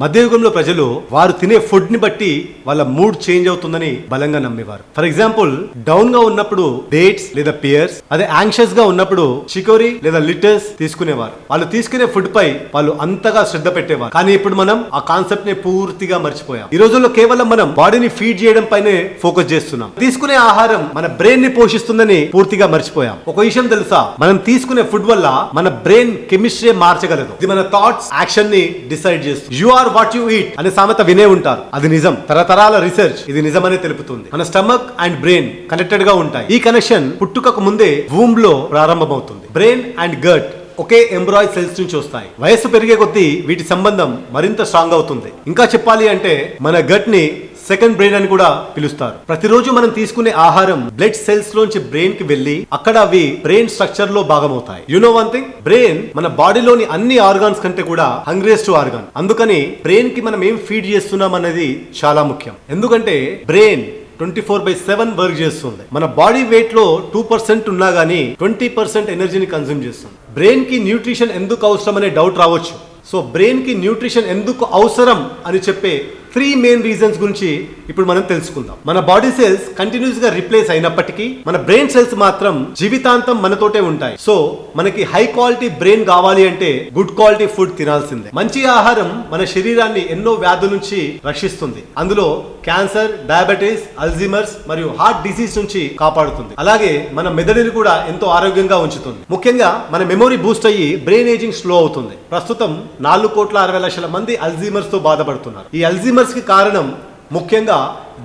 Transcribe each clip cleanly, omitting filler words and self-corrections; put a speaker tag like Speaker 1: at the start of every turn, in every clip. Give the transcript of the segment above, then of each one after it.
Speaker 1: మధ్యయుగంలో ప్రజలు వారు తినే ఫుడ్ ని బట్టి వాళ్ళ మూడ్ చేంజ్ అవుతుందని బలంగా నమ్మేవారు. ఫర్ ఎగ్జాంపుల్, డౌన్ గా ఉన్నప్పుడు డేట్స్ లేదా పియర్స్, అదే యాంగ్షియస్ గా ఉన్నప్పుడు చికోరీ లేదా లిటర్స్ తీసుకునేవారు. వాళ్ళు తీసుకునే ఫుడ్ పై వాళ్ళు అంతగా శ్రద్ధ పెట్టేవారు. కానీ ఇప్పుడు మనం ఆ కాన్సెప్ట్ ని పూర్తిగా మర్చిపోయాం. ఈ రోజుల్లో కేవలం మనం బాడీని ఫీడ్ చేయడం పైనే ఫోకస్ చేస్తున్నాం. తీసుకునే ఆహారం మన బ్రెయిన్ ని పోషిస్తుందని పూర్తిగా మర్చిపోయాం. ఒక విషయం తెలుసా, మనం తీసుకునే ఫుడ్ వల్ల మన బ్రెయిన్ కెమిస్ట్రీ మార్చగలదు. ఇది మన థాట్స్, యాక్షన్ ని డిసైడ్ చేస్తుంది. You are what you eat అనే సామెత వినే ఉంటారు. అది నిజం. తరతరాల రీసెర్చ్ ఇది నిజమని తెలుపుతుంది. మన స్టమక్ అండ్ బ్రెయిన్ కనెక్టెడ్ గా ఉంటాయి. ఈ కనెక్షన్ పుట్టుకకు ముందే వూంబ్ లో ప్రారంభమవుతుంది. బ్రెయిన్ అండ్ గట్ ఒకే ఎంబ్రాయిడ్ సెల్స్ నుంచి వస్తాయి. వయస్సు పెరిగే కొద్దీ వీటి సంబంధం మరింత స్ట్రాంగ్ అవుతుంది. ఇంకా చెప్పాలి అంటే మన గట్ ని సెకండ్ బ్రెయిన్ అని కూడా పిలుస్తారు. ప్రతిరోజు మనం తీసుకునే ఆహారం బ్లడ్ సెల్స్ లోంచి బ్రెయిన్ కి వెళ్లి అక్కడ అవి బ్రెయిన్ స్ట్రక్చర్ లో భాగమవుతాయి. You know one thing, brain మన బాడీలోని అన్ని ఆర్గాన్స్ కంటే కూడా హంగ్రియస్ట్ ఆర్గాన్. అందుకని బ్రెయిన్ కి మనం ఏం ఫీడ్ చేస్తున్నాం అనేది చాలా ముఖ్యం. ఎందుకంటే బ్రెయిన్ 24/7 వర్క్ చేస్తుంది. మన బాడీ వెయిట్ లో 2% ఉన్నా గానీ 20% ఎనర్జీని కన్స్యూమ్ చేస్తుంది. బ్రెయిన్ కి న్యూట్రిషన్ ఎందుకు అవసరం అనే డౌట్ రావచ్చు. సో బ్రెయిన్ కి న్యూట్రిషన్ ఎందుకు అవసరం అని చెప్పే 3 మెయిన్ రీజన్స్ గురించి ఇప్పుడు మనం తెలుసుకుందాం. మన బాడీ సెల్స్ కంటిన్యూస్ గా రిప్లేస్ అయినప్పటికీ మన బ్రెయిన్ సెల్స్ మాత్రం జీవితాంతం మనతోటే ఉంటాయి. సో మనకి హై క్వాలిటీ బ్రెయిన్ కావాలి అంటే గుడ్ క్వాలిటీ ఫుడ్ తినాల్సిందే. మంచి ఆహారం మన శరీరాన్ని ఎన్నో వ్యాధుల నుంచి రక్షిస్తుంది. అందులో క్యాన్సర్, డయాబెటీస్, అల్జీమర్స్ మరియు హార్ట్ డిసీజ్ నుంచి కాపాడుతుంది. అలాగే మన మెదడుని కూడా ఎంతో ఆరోగ్యంగా ఉంచుతుంది. ముఖ్యంగా మన మెమొరీ బూస్ట్ అయ్యి బ్రెయిన్ ఏజింగ్ స్లో అవుతుంది. ప్రస్తుతం 4,60,00,000 మంది అల్జీమర్స్ తో బాధపడుతున్నారు. ఈ అల్జీమర్స్ కి కారణం ముఖ్యంగా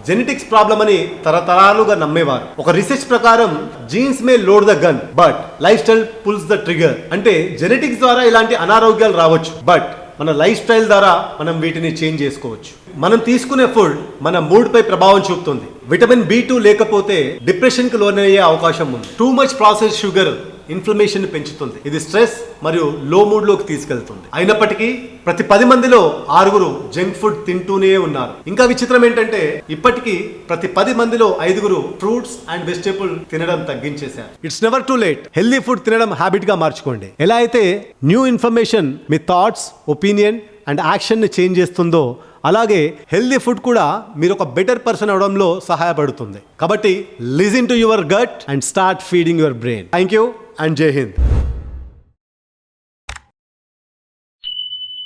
Speaker 1: జెనెటిక్స్ ప్రాబ్లం అని తరతరాలుగా నమ్మేవారు. ఒక రీసెర్చ్ ప్రకారం genes may load the gun but lifestyle pulls the trigger. అంటే జెనెటిక్స్ ద్వారా ఇలాంటి అనారోగ్యాలు రావచ్చు, బట్ మన లైఫ్ స్టైల్ ద్వారా మనం వీటిని చేంజ్ చేసుకోవచ్చు. మనం తీసుకునే ఫుడ్ మన మూడ్ పై ప్రభావం చూపుతుంది. విటమిన్ B2 లేకపోతే డిప్రెషన్ కి లోనయ్యే అవకాశం ఉంది. Too much process sugar inflammation పెంచుతుంది. ఇది స్ట్రెస్ మరియు లో మూడ్ లోకి తీసుకెళ్తుంది. అయినప్పటికీ ప్రతి 10 మందిలో 6 జంక్ ఫుడ్ తింటూనే ఉన్నారు. ఇంకా విచిత్రం ఏంటంటే ఇప్పటికీ ప్రతి 10 మందిలో 5 ఫ్రూట్స్ అండ్ వెజిటేబుల్ తినడం తగ్గించేశారు. It's never too late. Healthy food తినడం హ్యాబిట్ గా మార్చుకోండి. ఎలా అయితే న్యూ ఇన్ఫర్మేషన్ మీ థాట్స్, ఒపీనియన్ అండ్ యాక్షన్ ని చేంజ్ చేస్తుందో, అలాగే హెల్దీ ఫుడ్ కూడా మీరు ఒక బెటర్ పర్సన్ అవడంలో సహాయపడుతుంది. కాబట్టి listen to your gut and start feeding your brain. Thank you and Jai Hind.